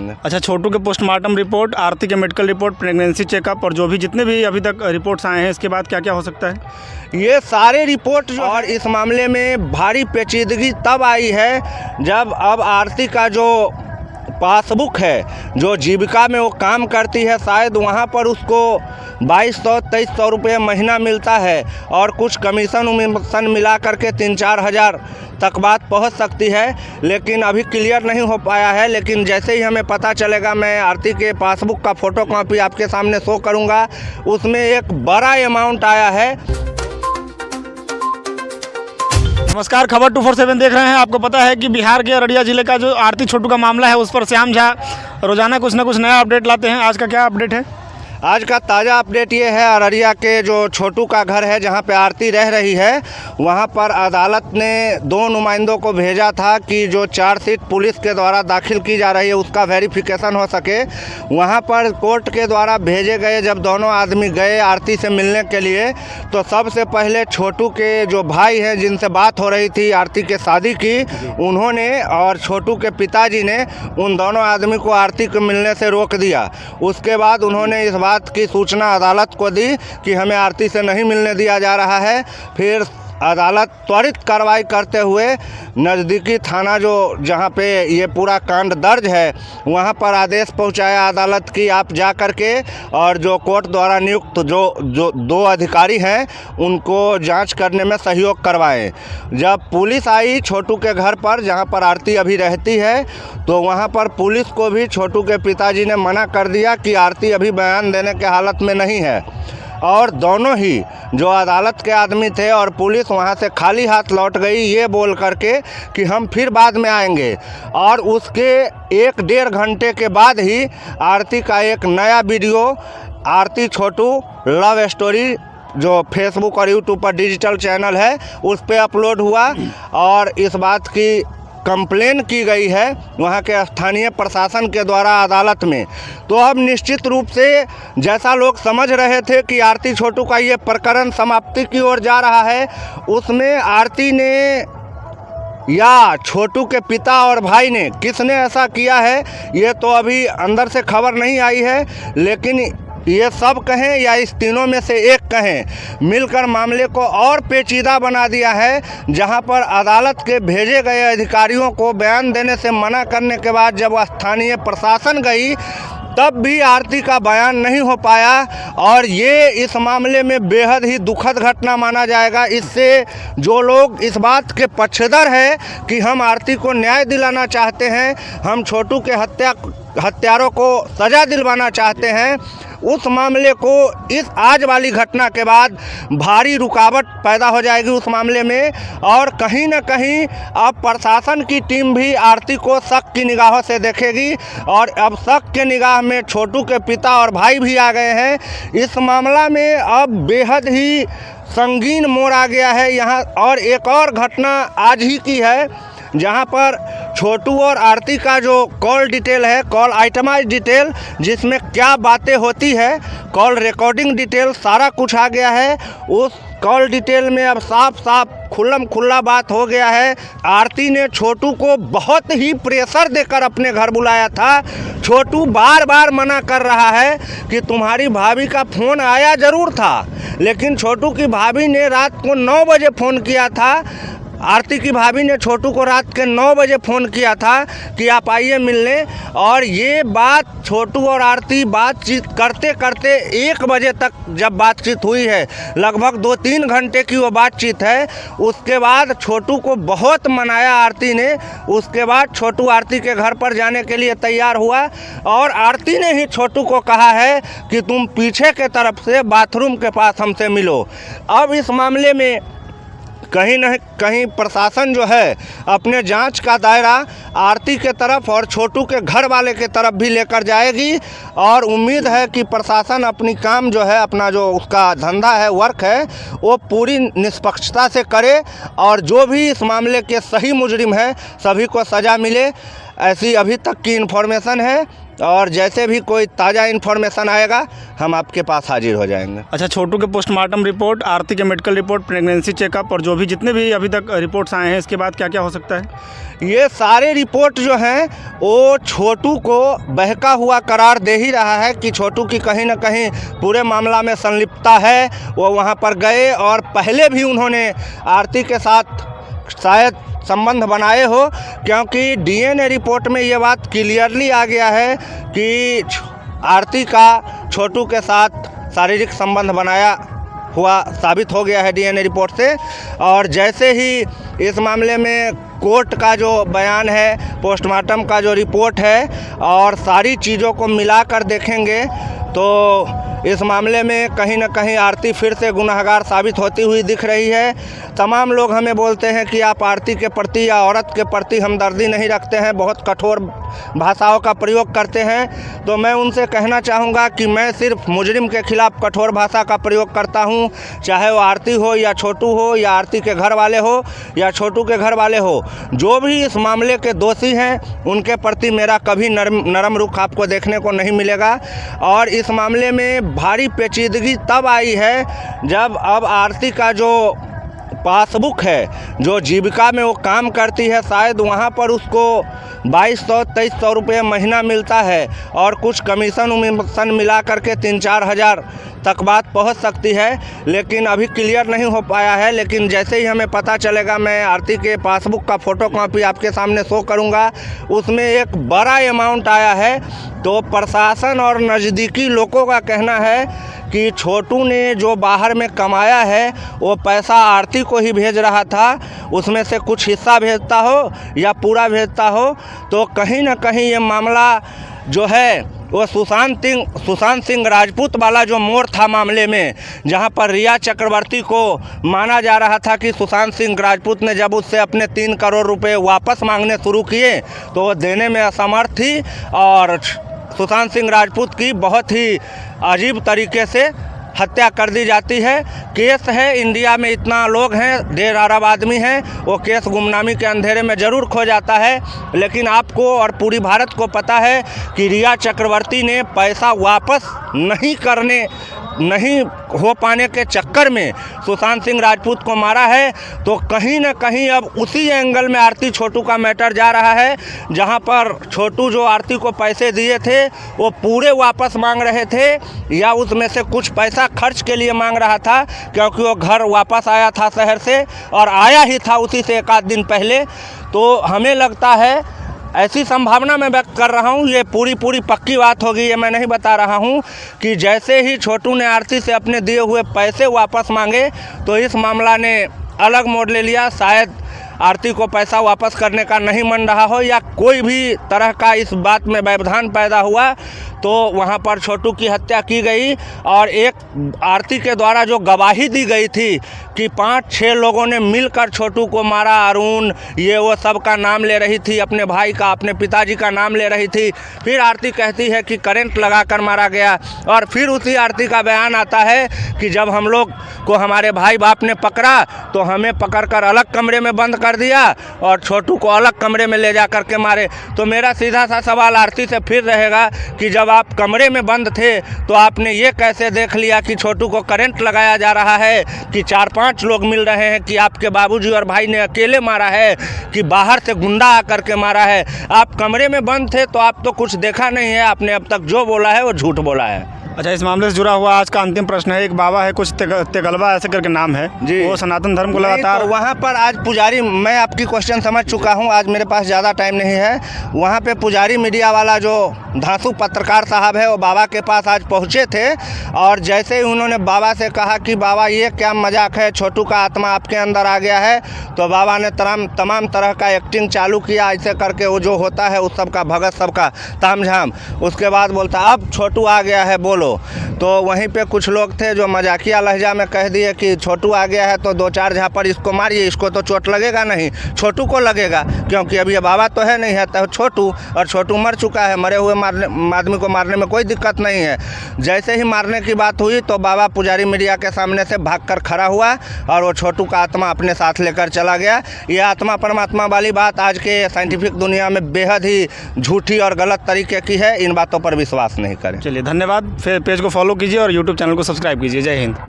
अच्छा, छोटू के postmortem report, आरती के मेडिकल रिपोर्ट, प्रेगनेंसी चेकअप और जो भी जितने भी अभी तक रिपोर्ट्स आए हैं, इसके बाद क्या क्या हो सकता है? ये सारे रिपोर्ट जो और इस मामले में भारी पेचीदगी तब आई है जब अब आरती का जो पासबुक है, जो जीविका में वो काम करती है, शायद वहाँ पर उसको 2200-2300 रुपये महीना मिलता है और कुछ कमीशन उमीशन मिला करके 3-4 हज़ार तक बात पहुँच सकती है, लेकिन अभी क्लियर नहीं हो पाया है। लेकिन जैसे ही हमें पता चलेगा, मैं आरती के पासबुक का फ़ोटो कॉपी आपके सामने शो करूँगा। उसमें एक बड़ा अमाउंट आया है। नमस्कार, खबर 247 देख रहे हैं। आपको पता है कि बिहार के अररिया जिले का जो आरती छोटू का मामला है, उस पर श्याम झा रोजाना कुछ ना कुछ नया अपडेट लाते हैं। आज का क्या अपडेट है? आज का ताज़ा अपडेट ये है, अररिया के जो छोटू का घर है, जहाँ पे आरती रह रही है, वहाँ पर अदालत ने 2 नुमाइंदों को भेजा था कि जो चार्जशीट पुलिस के द्वारा दाखिल की जा रही है उसका वेरिफिकेशन हो सके। वहाँ पर कोर्ट के द्वारा भेजे गए जब दोनों आदमी गए आरती से मिलने के लिए, तो सबसे पहले छोटू के जो भाई हैं, जिनसे बात हो रही थी आरती के शादी की, उन्होंने और छोटू के पिताजी ने उन दोनों आदमी को आरती को मिलने से रोक दिया। उसके बाद उन्होंने इस बात की सूचना अदालत को दी कि हमें आरती से नहीं मिलने दिया जा रहा है। फिर अदालत त्वरित कार्रवाई करते हुए नज़दीकी थाना जहाँ पे ये पूरा कांड दर्ज है, वहाँ पर आदेश पहुँचाया अदालत की आप जा कर के और जो कोर्ट द्वारा नियुक्त जो 2 अधिकारी हैं, उनको जांच करने में सहयोग करवाएं। जब पुलिस आई छोटू के घर पर, जहाँ पर आरती अभी रहती है, तो वहाँ पर पुलिस को भी छोटू के पिताजी ने मना कर दिया कि आरती अभी बयान देने के हालत में नहीं है। और दोनों ही जो अदालत के आदमी थे और पुलिस वहाँ से खाली हाथ लौट गई, ये बोल करके कि हम फिर बाद में आएंगे। और उसके 1-1.5 घंटे के बाद ही आरती का एक नया वीडियो, आरती छोटू लव स्टोरी, जो फेसबुक और यूट्यूब पर डिजिटल चैनल है, उस पर अपलोड हुआ और इस बात की कंप्लेन की गई है वहाँ के स्थानीय प्रशासन के द्वारा अदालत में। तो अब निश्चित रूप से जैसा लोग समझ रहे थे कि आरती छोटू का ये प्रकरण समाप्ति की ओर जा रहा है, उसमें आरती ने या छोटू के पिता और भाई ने किसने ऐसा किया है, ये तो अभी अंदर से खबर नहीं आई है। लेकिन ये सब कहें या इस तीनों में से एक कहें, मिलकर मामले को और पेचीदा बना दिया है। जहां पर अदालत के भेजे गए अधिकारियों को बयान देने से मना करने के बाद जब स्थानीय प्रशासन गई, तब भी आरती का बयान नहीं हो पाया। और ये इस मामले में बेहद ही दुखद घटना माना जाएगा। इससे जो लोग इस बात के पक्षधर है कि हम आरती को न्याय दिलाना चाहते हैं, हम छोटू के हत्यारों को सज़ा दिलवाना चाहते हैं, उस मामले को इस आज वाली घटना के बाद भारी रुकावट पैदा हो जाएगी उस मामले में। और कहीं न कहीं अब प्रशासन की टीम भी आरती को शक की निगाहों से देखेगी और अब शक के निगाह में छोटू के पिता और भाई भी आ गए हैं। इस मामला में अब बेहद ही संगीन मोड़ आ गया है यहाँ। और एक और घटना आज ही की है, जहां पर छोटू और आरती का जो कॉल डिटेल है, कॉल आइटमाइज डिटेल, जिसमें क्या बातें होती है, कॉल रिकॉर्डिंग डिटेल, सारा कुछ आ गया है। उस कॉल डिटेल में अब साफ साफ खुल्लम खुल्ला बात हो गया है। आरती ने छोटू को बहुत ही प्रेशर देकर अपने घर बुलाया था। छोटू बार बार मना कर रहा है कि तुम्हारी भाभी का फ़ोन आया ज़रूर था, लेकिन छोटू की भाभी ने रात को 9 बजे फ़ोन किया था। आरती की भाभी ने छोटू को रात के 9 बजे फ़ोन किया था कि आप आइए मिलने। और ये बात छोटू और आरती बातचीत करते करते 1 बजे तक जब बातचीत हुई है, लगभग 2-3 घंटे की वो बातचीत है। उसके बाद छोटू को बहुत मनाया आरती ने। उसके बाद छोटू आरती के घर पर जाने के लिए तैयार हुआ और आरती ने ही छोटू को कहा है कि तुम पीछे के तरफ से बाथरूम के पास हमसे मिलो। अब इस मामले में कहीं न कहीं प्रशासन जो है अपने जांच का दायरा आरती के तरफ और छोटू के घर वाले के तरफ भी लेकर जाएगी। और उम्मीद है कि प्रशासन अपनी काम जो है, अपना जो उसका धंधा है, वर्क है, वो पूरी निष्पक्षता से करे और जो भी इस मामले के सही मुजरिम हैं सभी को सज़ा मिले। ऐसी अभी तक की इन्फॉर्मेशन है, और जैसे भी कोई ताज़ा इन्फॉर्मेशन आएगा हम आपके पास हाजिर हो जाएंगे। अच्छा, छोटू के पोस्टमार्टम रिपोर्ट, आरती के मेडिकल रिपोर्ट, प्रेगनेंसी चेकअप और जो भी जितने भी अभी तक रिपोर्ट्स आए हैं, इसके बाद क्या क्या हो सकता है? ये सारे रिपोर्ट जो हैं वो छोटू को बहका हुआ करार दे ही रहा है कि छोटू की कहीं ना कहीं पूरे मामला में संलिप्तता है। वो वहाँ पर गए और पहले भी उन्होंने आरती के साथ शायद संबंध बनाए हो, क्योंकि डीएनए रिपोर्ट में ये बात क्लियरली आ गया है कि आरती का छोटू के साथ शारीरिक संबंध बनाया हुआ साबित हो गया है डीएनए रिपोर्ट से। और जैसे ही इस मामले में कोर्ट का जो बयान है, पोस्टमार्टम का जो रिपोर्ट है और सारी चीज़ों को मिलाकर देखेंगे तो इस मामले में कहीं ना कहीं आरती फिर से गुनहगार साबित होती हुई दिख रही है। तमाम लोग हमें बोलते हैं कि आप आरती के प्रति या औरत के प्रति हमदर्दी नहीं रखते हैं, बहुत कठोर भाषाओं का प्रयोग करते हैं। तो मैं उनसे कहना चाहूँगा कि मैं सिर्फ मुजरिम के खिलाफ कठोर भाषा का प्रयोग करता हूँ, चाहे वो आरती हो या छोटू हो या आरती के घर वाले हो या छोटू के घर वाले हो। जो भी इस मामले के दोषी हैं उनके प्रति मेरा कभी नरम रुख आपको देखने को नहीं मिलेगा। और इस मामले में भारी पेचीदगी तब आई है जब अब आरती का जो पासबुक है, जो जीविका में वो काम करती है, शायद वहाँ पर उसको 2200-2300 रुपये महीना मिलता है और कुछ कमीशन मिला करके 3-4 हज़ार तक बात पहुंच सकती है, लेकिन अभी क्लियर नहीं हो पाया है। लेकिन जैसे ही हमें पता चलेगा मैं आरती के पासबुक का फ़ोटोकॉपी आपके सामने शो करूंगा। उसमें एक बड़ा अमाउंट आया है। तो प्रशासन और नज़दीकी लोगों का कहना है कि छोटू ने जो बाहर में कमाया है वो पैसा आरती को ही भेज रहा था, उसमें से कुछ हिस्सा भेजता हो या पूरा भेजता हो। तो कहीं ना कहीं ये मामला जो है वो सुशांत सिंह राजपूत वाला जो मोड़ था मामले में, जहां पर रिया चक्रवर्ती को माना जा रहा था कि सुशांत सिंह राजपूत ने जब उससे अपने 3 करोड़ रुपए वापस मांगने शुरू किए तो वो देने में असमर्थ थी और सुशांत सिंह राजपूत की बहुत ही अजीब तरीके से हत्या कर दी जाती है। केस है, इंडिया में इतना लोग हैं, 1.5 अरब आदमी हैं, वो केस गुमनामी के अंधेरे में ज़रूर खो जाता है। लेकिन आपको और पूरी भारत को पता है कि रिया चक्रवर्ती ने पैसा वापस नहीं हो पाने के चक्कर में सुशांत सिंह राजपूत को मारा है। तो कहीं ना कहीं अब उसी एंगल में आरती छोटू का मैटर जा रहा है, जहां पर छोटू जो आरती को पैसे दिए थे वो पूरे वापस मांग रहे थे या उसमें से कुछ पैसा खर्च के लिए मांग रहा था, क्योंकि वो घर वापस आया था शहर से और आया ही था उसी से 1 आध दिन पहले। तो हमें लगता है, ऐसी संभावना मैं व्यक्त कर रहा हूँ, ये पूरी पक्की बात होगी, ये मैं नहीं बता रहा हूँ, कि जैसे ही छोटू ने आरती से अपने दिए हुए पैसे वापस मांगे तो इस मामला ने अलग मोड़ ले लिया। शायद आरती को पैसा वापस करने का नहीं मन रहा हो या कोई भी तरह का इस बात में व्यवधान पैदा हुआ तो वहाँ पर छोटू की हत्या की गई। और एक आरती के द्वारा जो गवाही दी गई थी कि 5-6 लोगों ने मिलकर छोटू को मारा, अरुण ये वो सब का नाम ले रही थी, अपने भाई का, अपने पिताजी का नाम ले रही थी। फिर आरती कहती है कि करंट लगाकर मारा गया और फिर उसी आरती का बयान आता है कि जब हम लोग को हमारे भाई बाप ने पकड़ा तो हमें पकड़कर अलग कमरे में बंद कर दिया और छोटू को अलग कमरे में ले जा कर के मारे। तो मेरा सीधा सा सवाल आरती से फिर रहेगा कि जब आप कमरे में बंद थे तो आपने ये कैसे देख लिया कि छोटू को करंट लगाया जा रहा है, कि 4-5 लोग मिल रहे हैं, कि आपके बाबूजी और भाई ने अकेले मारा है, कि बाहर से गुंडा आकर के मारा है? आप कमरे में बंद थे तो आप तो कुछ देखा नहीं है, आपने अब तक जो बोला है वो झूठ बोला है। अच्छा, इस मामले से जुड़ा हुआ आज का अंतिम प्रश्न है। एक बाबा है, कुछ तेगलवा ऐसे करके नाम है जी, वो सनातन धर्म को लगातार तो वहाँ पर आज पुजारी, मैं आपकी क्वेश्चन समझ चुका हूँ, आज मेरे पास ज़्यादा टाइम नहीं है। वहाँ पे पुजारी मीडिया वाला जो धांसू पत्रकार साहब है वो बाबा के पास आज पहुँचे थे और जैसे ही उन्होंने बाबा से कहा कि बाबा ये क्या मजाक है, छोटू का आत्मा आपके अंदर आ गया है, तो बाबा ने तमाम तरह का एक्टिंग चालू किया, ऐसे करके वो जो होता है उस सब का भगत सब का तामझाम। उसके बाद बोलता अब छोटू आ गया है बोलो। लो। तो वहीं पे कुछ लोग थे जो मजाकिया लहजा में कह दिए कि छोटू आ गया है तो 2-4 झापड़ इसको मारिए, इसको तो चोट लगेगा नहीं, छोटू को लगेगा, क्योंकि अब ये बाबा तो है नहीं है, तो छोटू, और छोटू मर चुका है, मरे हुए आदमी को मारने में कोई दिक्कत नहीं है। जैसे ही मारने की बात हुई तो बाबा पुजारी मीडिया के सामने से भागकर खड़ा हुआ और वो छोटू का आत्मा अपने साथ लेकर चला गया। ये आत्मा परमात्मा वाली बात आज के साइंटिफिक दुनिया में बेहद ही झूठी और गलत तरीके की है, इन बातों पर विश्वास नहीं करें। चलिए धन्यवाद। पेज को फॉलो कीजिए और यूट्यूब चैनल को सब्सक्राइब कीजिए। जय हिंद।